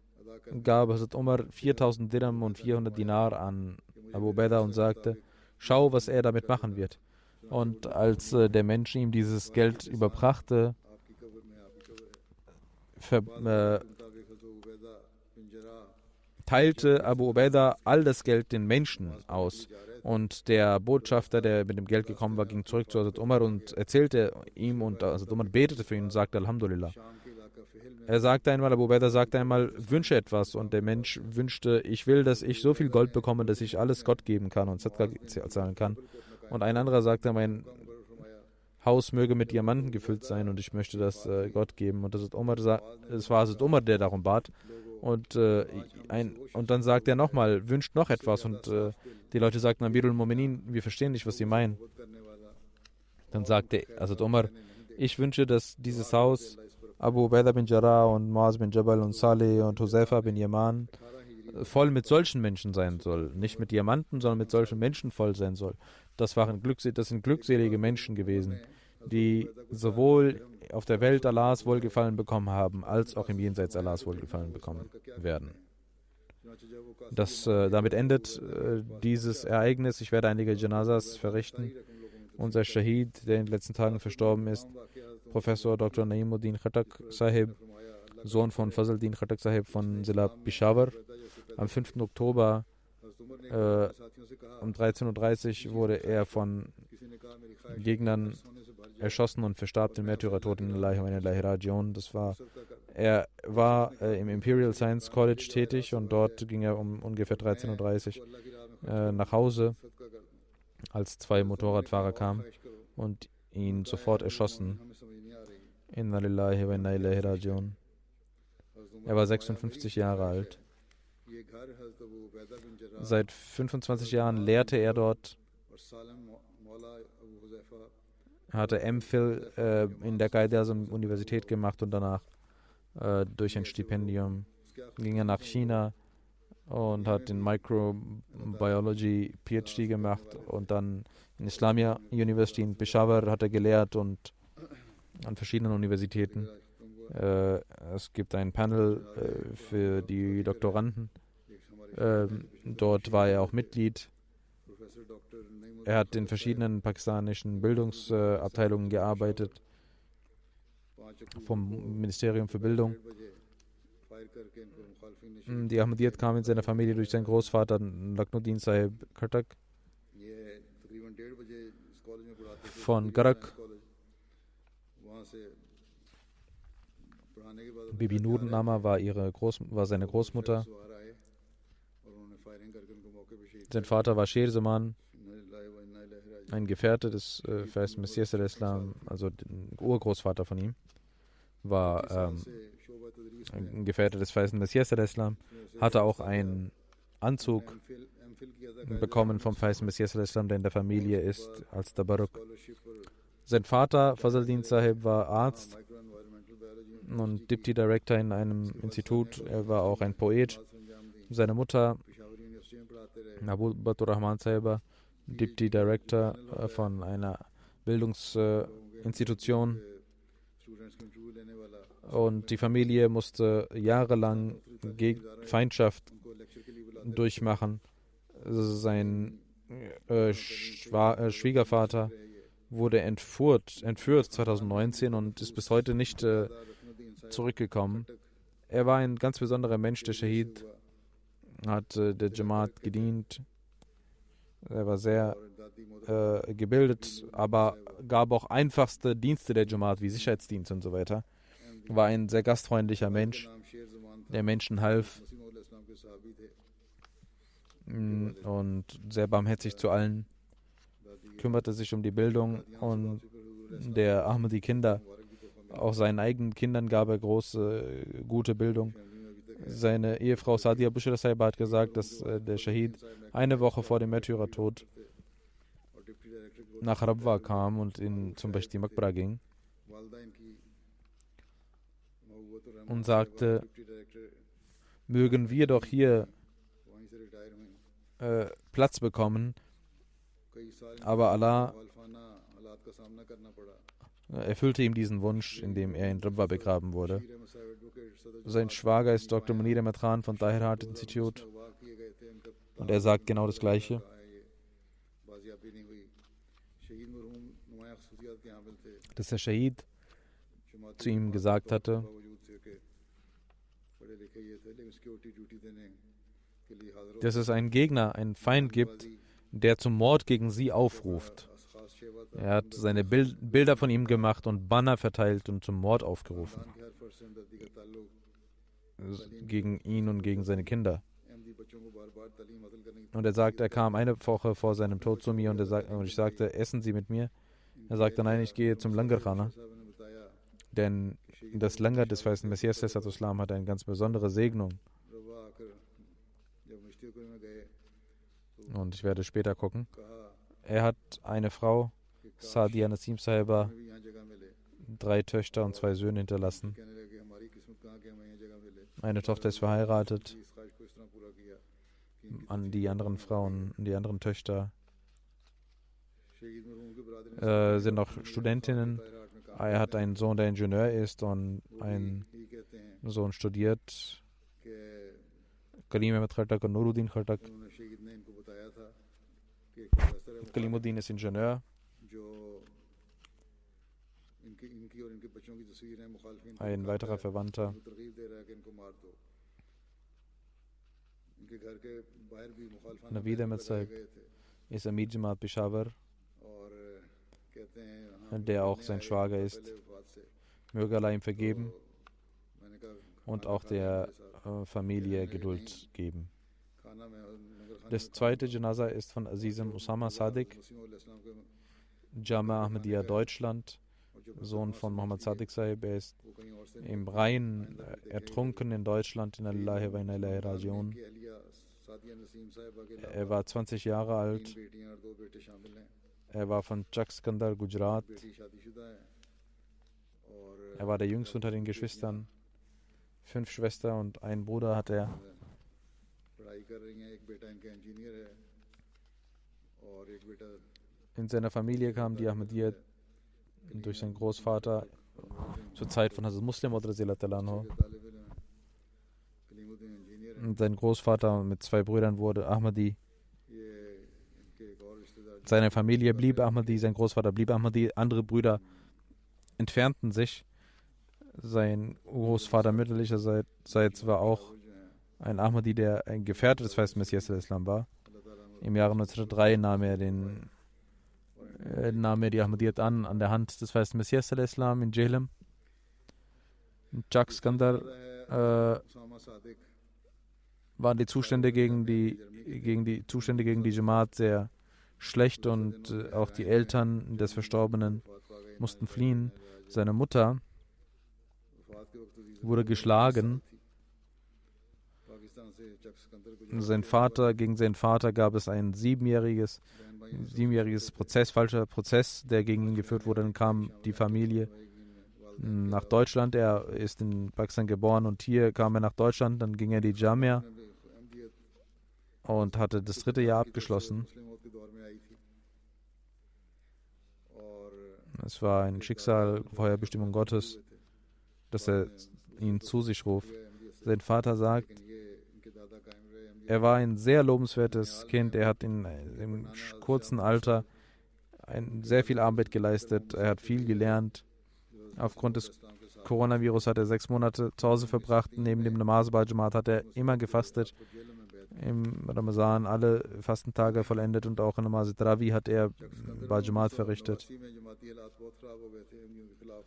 gab Hazrat Umar 4000 Dirham und 400 Dinar an Abu Ubaidah und sagte: Schau, was er damit machen wird. Und als der Mensch ihm dieses Geld überbrachte, teilte Abu Ubaidah all das Geld den Menschen aus. Und der Botschafter, der mit dem Geld gekommen war, ging zurück zu Hazrat Umar und erzählte ihm, und Hazrat Umar betete für ihn und sagte: Alhamdulillah. Abu Ubaidah sagte einmal: Wünsche etwas. Und der Mensch wünschte: Ich will, dass ich so viel Gold bekomme, dass ich alles Gott geben kann und Sadqa zahlen kann. Und ein anderer sagte: Mein Haus möge mit Diamanten gefüllt sein und ich möchte das Gott geben. Und es war Hazrat Umar, der darum bat. Und dann sagte er nochmal: Wünscht noch etwas. Und die Leute sagten: Amirul Mu'minin, wir verstehen nicht, was Sie meinen. Dann sagte Hazrat Umar: Ich wünsche, dass dieses Haus Abu Ubaidah bin Jarrah und Muaz bin Jabal und Saleh und Huzaifa bin Yaman voll mit solchen Menschen sein soll. Nicht mit Diamanten, sondern mit solchen Menschen voll sein soll. Das sind glückselige Menschen gewesen, die sowohl auf der Welt Allahs Wohlgefallen bekommen haben, als auch im Jenseits Allahs Wohlgefallen bekommen werden. Damit endet dieses Ereignis. Ich werde einige Janazas verrichten. Unser Shahid, der in den letzten Tagen verstorben ist, Professor Dr. Naimuddin Khattak Sahib, Sohn von Fazluddin Khattak Sahib von Zila Peshawar. Am 5. Oktober um 13:30 Uhr wurde er von Gegnern erschossen und verstarb den Märtyrertod in Allahi wa Ilahi Rajiun. Er war im Imperial Science College tätig und dort ging er um ungefähr 13:30 Uhr nach Hause, als zwei Motorradfahrer kamen und ihn sofort erschossen. Inna lillahi wa inna ilaihi rajiun. Er war 56 Jahre alt. Seit 25 Jahren lehrte er dort. Er hatte MPhil in der Quaid-e-Azam-Universität gemacht und danach durch ein Stipendium ging er nach China und hat in Microbiology PhD gemacht und dann in Islamia University in Peshawar hat er gelehrt und an verschiedenen Universitäten. Es gibt ein Panel für die Doktoranden. Dort war er auch Mitglied. Er hat in verschiedenen pakistanischen Bildungsabteilungen gearbeitet, vom Ministerium für Bildung. Die Ahmadiyyat kam in seiner Familie durch seinen Großvater Laknuddin Sahib Khattak von Garak. Bibi Nurdennama war seine Großmutter. Sein Vater war Sher Zaman, ein Gefährte des Feisten Messias al-Islam, also der Urgroßvater von ihm, war ein Gefährte des Feisten Messias al-Islam, hatte auch einen Anzug bekommen vom Feisten Messias al-Islam, der in der Familie ist, als Tabarruk. Sein Vater, Fazluddin Sahib, war Arzt und Deputy Director in einem Institut. Er war auch ein Poet. Seine Mutter, Abu Batur Rahman Sahib, Deputy Director von einer Bildungsinstitution. Und die Familie musste jahrelang Feindschaft durchmachen. Sein Schwiegervater wurde entführt 2019 und ist bis heute nicht zurückgekommen. Er war ein ganz besonderer Mensch, der Shahid, hat der Jamaat gedient. Er war sehr gebildet, aber gab auch einfachste Dienste der Jamaat, wie Sicherheitsdienst und so weiter. War ein sehr gastfreundlicher Mensch, der Menschen half und sehr barmherzig zu allen, kümmerte sich um die Bildung und der Ahmadi Kinder. Auch seinen eigenen Kindern gab er gute Bildung. Seine Ehefrau Sadia Bushra Sahib hat gesagt, dass der Shahid eine Woche vor dem Märtyrertod nach Rabwa kam und zum Bashti Maqbara ging und sagte, mögen wir doch hier Platz bekommen, aber Allah erfüllte ihm diesen Wunsch, indem er in Rabwa begraben wurde. Sein Schwager ist Dr. Munir Ahmed Khan von Tahir Heart Institute und er sagt genau das Gleiche. Dass der Shahid zu ihm gesagt hatte, dass es einen Gegner, einen Feind gibt, der zum Mord gegen sie aufruft. Er hat seine Bilder von ihm gemacht und Banner verteilt und zum Mord aufgerufen. Gegen ihn und gegen seine Kinder. Und er sagt, er kam eine Woche vor seinem Tod zu mir und ich sagte, essen Sie mit mir? Er sagte, nein, ich gehe zum Langarkhana. Denn das Langar des Feisten Messias Islam hat eine ganz besondere Segnung. Und ich werde später gucken. Er hat eine Frau, Sadia Nasim Sahiba, 3 Töchter und 2 Söhne hinterlassen. Eine Tochter ist verheiratet. An die anderen Frauen, die anderen Töchter sind noch Studentinnen. Er hat einen Sohn, der Ingenieur ist, und einen Sohn studiert. Kalim Ahmed Khattak und Nuruddin Khattak. Kalimuddin ist Ingenieur. Ein weiterer Verwandter. Naveed Ahmed Sahib ist Amir Jamaat Peshawar, der auch sein Schwager ist. Möge Allah ihm vergeben und auch der Familie Geduld geben. Das zweite Janaza ist von Azizem Usama Sadiq, Jama Ahmadiyya Deutschland, Sohn von Muhammad Sadiq Sahib. Er ist im Rhein ertrunken in Deutschland. Inna lillahi wa inna ilaihi raji'un. Er war 20 Jahre alt. Er war von Chakskandar, Gujarat. Er war der Jüngste unter den Geschwistern. 5 Schwestern und einen Bruder hat er. In seiner Familie kam die Ahmadiyya durch seinen Großvater zur Zeit von Hazrat Muslim anhu. Und sein Großvater mit 2 Brüdern wurde Ahmadi. Seine Familie blieb Ahmadi, sein Großvater blieb Ahmadi, andere Brüder entfernten sich. Sein Großvater mütterlicherseits war auch ein Ahmadi, der ein Gefährte des Feisten Messias al-Islam war. Im Jahre 1903 nahm er die Ahmadiyyat an der Hand des Feisten Messias al-Islam in Jhelum. Chak Skandar waren die Zustände gegen die Jamaat sehr schlecht, und auch die Eltern des Verstorbenen mussten fliehen. Seine Mutter wurde geschlagen. Gegen seinen Vater gab es ein 7-jähriges falscher Prozess, der gegen ihn geführt wurde. Dann kam die Familie nach Deutschland. Er ist in Pakistan geboren und hier kam er nach Deutschland. Dann ging er in die Jamia und hatte das 3. Jahr abgeschlossen. Es war ein Schicksal, Vorherbestimmung Gottes, dass er ihn zu sich ruft. Sein Vater sagt, er war ein sehr lobenswertes Kind. Er hat im kurzen Alter sehr viel Arbeit geleistet. Er hat viel gelernt. Aufgrund des Coronavirus hat er 6 Monate zu Hause verbracht. Neben dem Namaz bei Jamaat hat er immer gefastet. Im Ramazan alle Fastentage vollendet, und auch in Namaz Tarawih hat er bei Jamaat verrichtet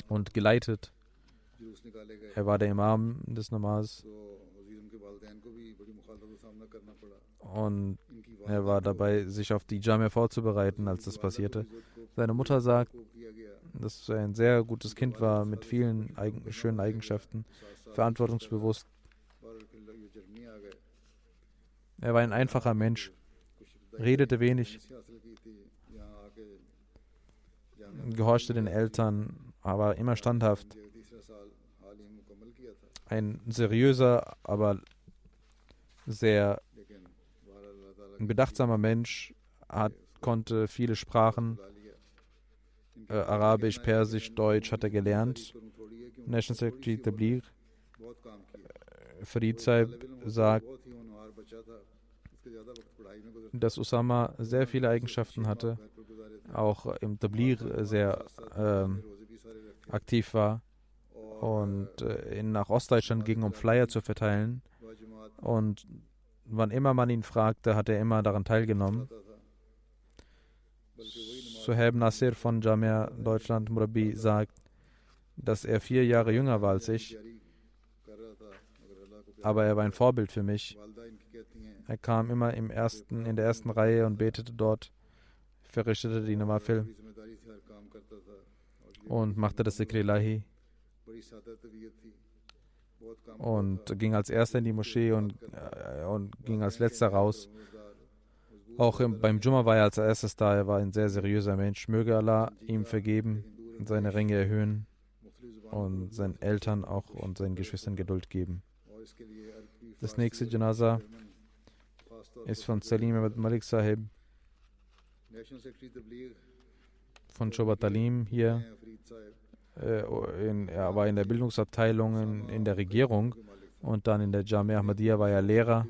und geleitet. Er war der Imam des Namaz und er war dabei, sich auf die Jamia vorzubereiten, als das passierte. Seine Mutter sagt, dass er ein sehr gutes Kind war, mit vielen schönen Eigenschaften, verantwortungsbewusst. Er war ein einfacher Mensch, redete wenig, gehorchte den Eltern, aber immer standhaft. Ein seriöser, aber sehr bedachtsamer Mensch, konnte viele Sprachen, Arabisch, Persisch, Deutsch hat er gelernt. National Secretary Tabligh Farid Saib sagt, dass Usama sehr viele Eigenschaften hatte, auch im Tabligh sehr aktiv war und nach Ostdeutschland ging, um Flyer zu verteilen. Und wann immer man ihn fragte, hat er immer daran teilgenommen. Suhaib Nasir von Jamia Deutschland Murabi sagt, dass er 4 Jahre jünger war als ich, aber er war ein Vorbild für mich. Er kam immer in der ersten Reihe und betete dort, verrichtete die Nawafil und machte das Zikr Ilahi und ging als Erster in die Moschee und ging als Letzter raus. Auch beim Jumma war er als erstes da. Er war ein sehr seriöser Mensch. Möge Allah ihm vergeben, seine Ränge erhöhen und seinen Eltern auch und seinen Geschwistern Geduld geben. Das nächste Janaza ist von Salim Ahmed Malik Sahib. von Shobat Talim hier. Er war in der Bildungsabteilung in der Regierung und dann in der Jamia Ahmadiyya war er Lehrer.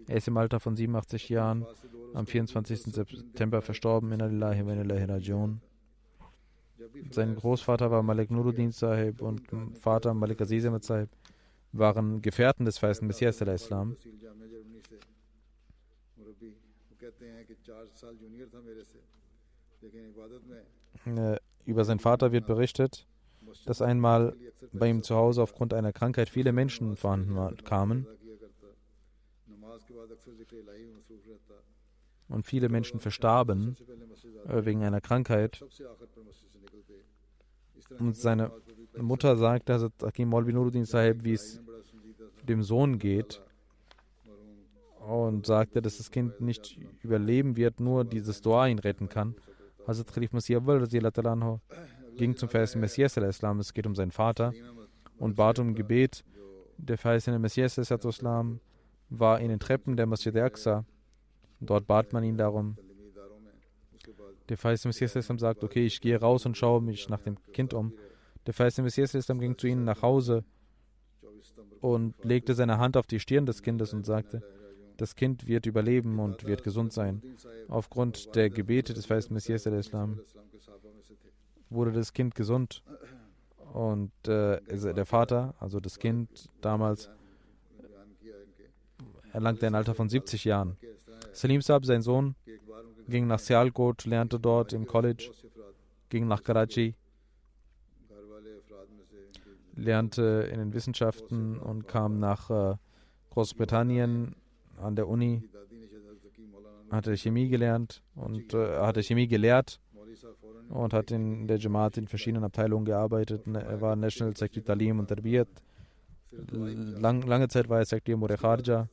Er ist im Alter von 87 Jahren am 24. September verstorben. Inna lillahi wa inna ilaihi rajiun. Sein Großvater war Malik Nuruddin Sahib und Vater Malik Aziz Ahmad Sahib waren Gefährten des Feisten Messias al-Islam. Über seinen Vater wird berichtet, dass einmal bei ihm zu Hause aufgrund einer Krankheit viele Menschen kamen und viele Menschen verstarben wegen einer Krankheit. Und seine Mutter sagte, Hazrat Hakim Maulvi Nuruddin Sahib, wie es dem Sohn geht, und sagte, dass das Kind nicht überleben wird, nur dieses Dua ihn retten kann. Hazrat Khalif Masih Awwal ging zum verheißenen Messias al-Islam, es geht um seinen Vater, und bat um Gebet. Der verheißene Messias al-Islam war in den Treppen der Masjid al-Aqsa. Dort bat man ihn darum. Der verheißene Messias al-Islam sagt, okay, ich gehe raus und schaue mich nach dem Kind um. Der verheißene Messias al-Islam ging zu ihnen nach Hause und legte seine Hand auf die Stirn des Kindes und sagte, das Kind wird überleben und wird gesund sein. Aufgrund der Gebete des verheißenen Messias al-Islam wurde das Kind gesund. Und der Vater, also das Kind damals, erlangte ein Alter von 70 Jahren. Salim Saab, sein Sohn, ging nach Sialkot, lernte dort im College, ging nach Karachi, lernte in den Wissenschaften und kam nach Großbritannien an der Uni, hatte Chemie gelernt und hatte Chemie gelehrt und hat in der Jamaat in verschiedenen Abteilungen gearbeitet. Er war National Secretary Talim und Tarbiyat. Lange Zeit war er Secretary Mure Kharja.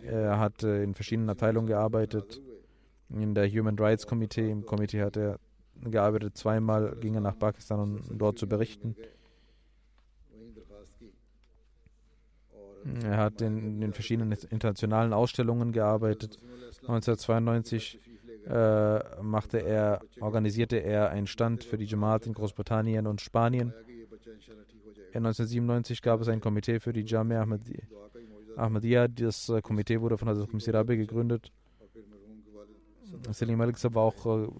Er hat in verschiedenen Abteilungen gearbeitet. In der Human Rights Committee, im Komitee hat er gearbeitet. Zweimal ging er nach Pakistan, um dort zu berichten. Er hat in den verschiedenen internationalen Ausstellungen gearbeitet. 1992 organisierte er einen Stand für die Jamaat in Großbritannien und Spanien. In 1997 gab es ein Komitee für die Jamia Ahmadiyya. Das Komitee wurde von Hazrat Misirabi gegründet. Salim Malik Sahib war auch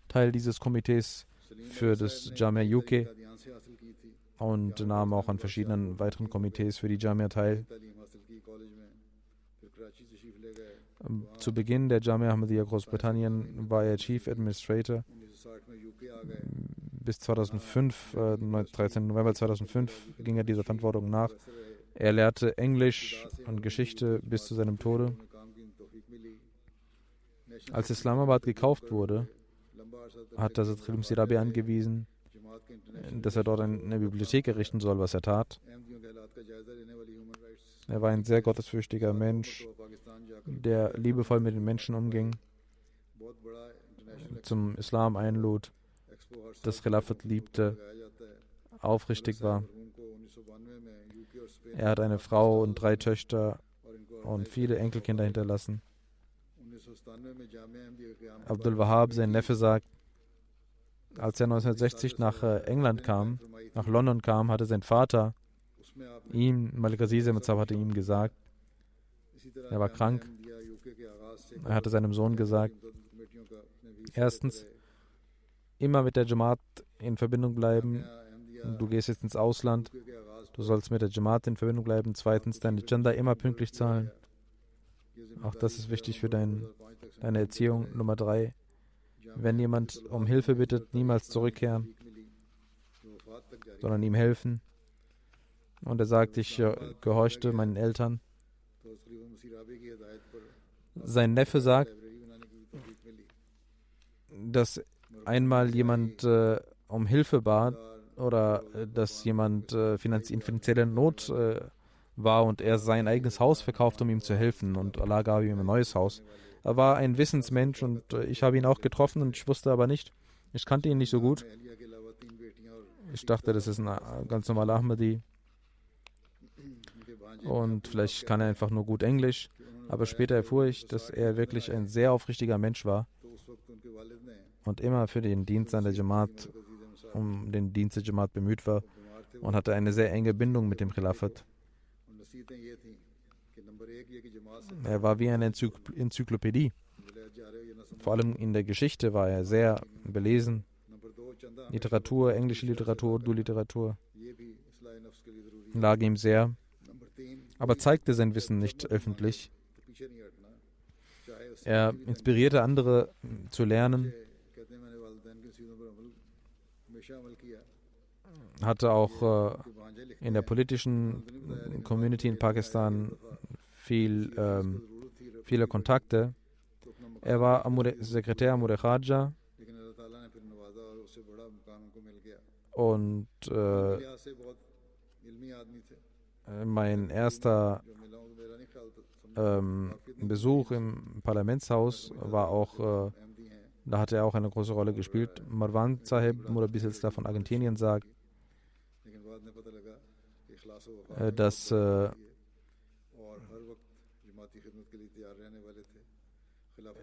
Teil dieses Komitees für das Jamia UK und nahm auch an verschiedenen weiteren Komitees für die Jamia teil. Zu Beginn der Jamia Ahmadiyya Großbritannien war er Chief Administrator. Bis 2005, 13. November 2005, ging er dieser Verantwortung nach. Er lehrte Englisch und Geschichte bis zu seinem Tode. Als Islamabad gekauft wurde, hat Hazrat Khalif Sirabi angewiesen, dass er dort eine Bibliothek errichten soll, was er tat. Er war ein sehr gottesfürchtiger Mensch, der liebevoll mit den Menschen umging, zum Islam einlud, das Khilafat liebte, aufrichtig war. Er hat eine Frau und 3 Töchter und viele Enkelkinder hinterlassen. Abdul Wahab, sein Neffe, sagt, als er 1960 nach England kam, nach London kam, hatte sein Vater Malik Aziz Ahmad Sahib hatte ihm gesagt, er war krank. Er hatte seinem Sohn gesagt, erstens, immer mit der Jamaat in Verbindung bleiben. Du gehst jetzt ins Ausland, du sollst mit der Jamaat in Verbindung bleiben. Zweitens, deine Chanda immer pünktlich zahlen. Auch das ist wichtig für deine Erziehung. Nummer 3, wenn jemand um Hilfe bittet, niemals zurückkehren, sondern ihm helfen. Und er sagt, ich gehorchte meinen Eltern. Sein Neffe sagt, dass einmal jemand um Hilfe bat oder dass jemand in finanzieller Not war und er sein eigenes Haus verkauft, um ihm zu helfen, und Allah gab ihm ein neues Haus. Er war ein Wissensmensch und ich habe ihn auch getroffen und ich wusste aber nicht, ich kannte ihn nicht so gut. Ich dachte, das ist ein ganz normaler Ahmadi und vielleicht kann er einfach nur gut Englisch, aber später erfuhr ich, dass er wirklich ein sehr aufrichtiger Mensch war und immer für den Dienst an der Jamaat, um den Dienst der Jamaat bemüht war und hatte eine sehr enge Bindung mit dem Khilafat. Er war wie eine Enzyklopädie. Vor allem in der Geschichte war er sehr belesen. Literatur, englische Literatur, Urdu-Literatur lag ihm sehr, aber zeigte sein Wissen nicht öffentlich. Er inspirierte andere zu lernen, hatte auch in der politischen Community in Pakistan viele Kontakte. Er war Sekretär Amur Khaja und mein erster Besuch im Parlamentshaus war auch, da hat er auch eine große Rolle gespielt. Marwan Sahib Murabi Silsila von Argentinien sagt, dass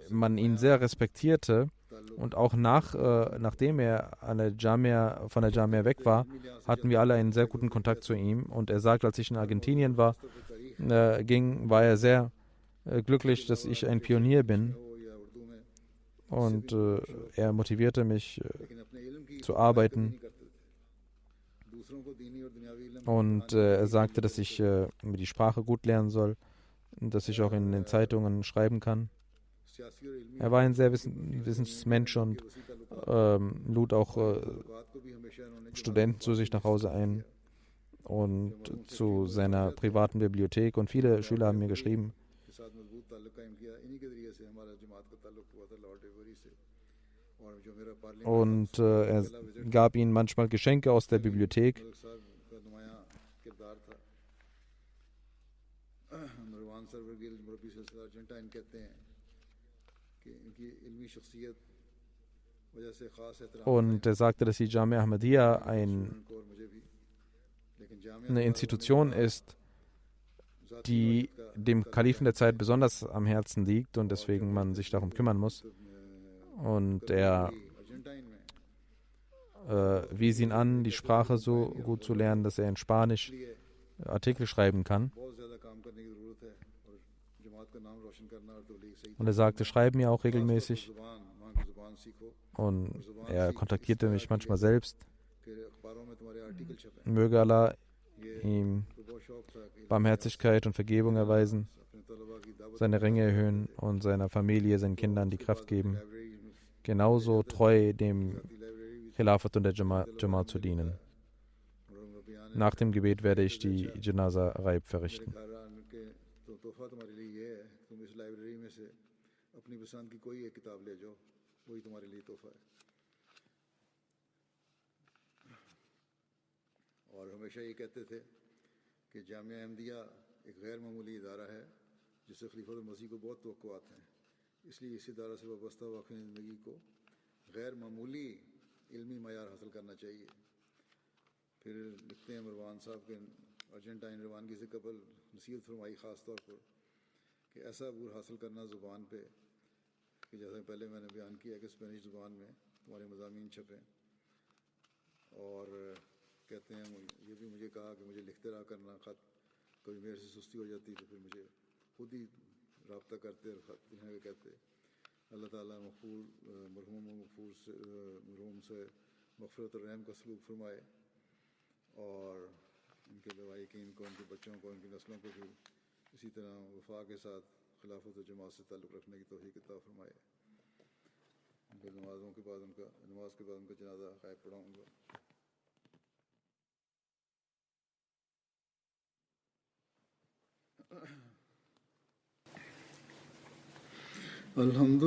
man ihn sehr respektierte und auch nachdem er von der Jamia weg war, hatten wir alle einen sehr guten Kontakt zu ihm und er sagt, als ich in Argentinien war er sehr glücklich, dass ich ein Pionier bin und er motivierte mich zu arbeiten und er sagte, dass ich die Sprache gut lernen soll und dass ich auch in den Zeitungen schreiben kann. Er war ein sehr Wissensmensch und lud auch Studenten zu sich nach Hause ein und zu seiner privaten Bibliothek und viele Schüler haben mir geschrieben. Und er gab ihnen manchmal Geschenke aus der Bibliothek. Und er sagte, dass die Jamia Ahmadiyya eine Institution ist, die dem Kalifen der Zeit besonders am Herzen liegt und deswegen man sich darum kümmern muss. Und er wies ihn an, die Sprache so gut zu lernen, dass er in Spanisch Artikel schreiben kann. Und er sagte, schreib mir auch regelmäßig. Und er kontaktierte mich manchmal selbst. Möge Allah ihm Barmherzigkeit und Vergebung erweisen, seine Ränge erhöhen und seiner Familie, seinen Kindern die Kraft geben, genauso treu dem Khilafat und der Jamaat zu dienen. Nach dem Gebet werde ich die Janaza Raib verrichten. और हमेशा ये कहते थे कि जामिया अहमदिया एक गैर मामूली इदारा है जिससे खलीफत मसीह को बहुत तवक्कुआत हैं, इसलिए इस इदारा से वाबस्ता वाक़ई ज़िंदगी को गैर मामूली इल्मी मयार हासिल करना चाहिए। फिर लिखते हैं मरवान साहब के अर्जेंटाइन रवानगी से कबल नसीहत फरमाई ख़ास तौर पर कि ऐसा अबूर हासिल करना ज़ुबान पे कि जैसे पहले मैंने बयान किया कि स्पेनिश ज़ुबान में तुम्हारे मज़ामीन छपें। और कहते हैं ये भी मुझे कहा कि मुझे लिखते रहा करना ख़त, कभी मेरे से सुस्ती हो जाती तो फिर मुझे खुद ही रब्ता करते और ख़त लिखने का कहते। अल्लाह ताला मरहूम से मग़फ़िरत और रहम का सलूक फरमाए और इनके लवाहिकीन को, इनके बच्चों को, इनकी नस्लों को भी इसी तरह वफ़ा के साथ खिलाफत और जमात से ताल्लुक़ रखने की तौफ़ीक़ अता फरमाए। नमाज के बाद उनका जनाजा गायब पढ़ाऊँगा। الحمد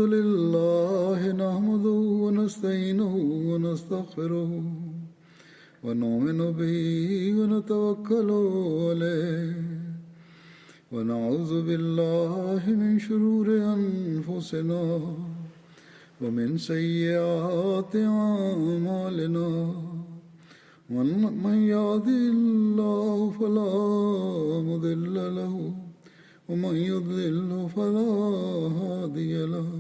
لله نحمده ونستعينه ونستغفره ونؤمن به ونتوكل عليه ونعوذ بالله من شرور أنفسنا ومن سيئات أعمالنا من يهده الله فلا مضل له ومن يضلل فلا هادي له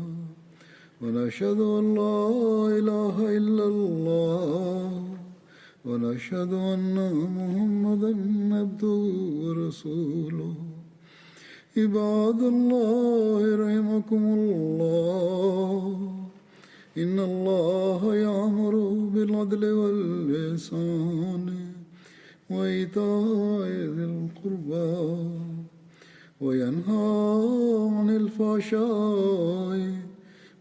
ونشهد أن لا إله إلا الله ونشهد أن محمدا عبده ورسوله عباد الله رحمكم الله إن الله يأمر بالعدل والإحسان وإيتاء ذي القربى وينهى عن الفحشاء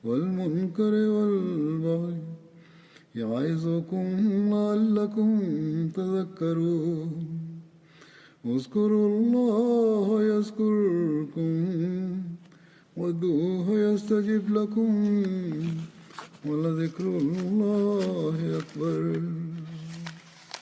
والمنكر والبغي يعظكم لعلكم تذكرون اذكروا الله يذكركم وادعوه يستجب لكم ولذكر الله أكبر.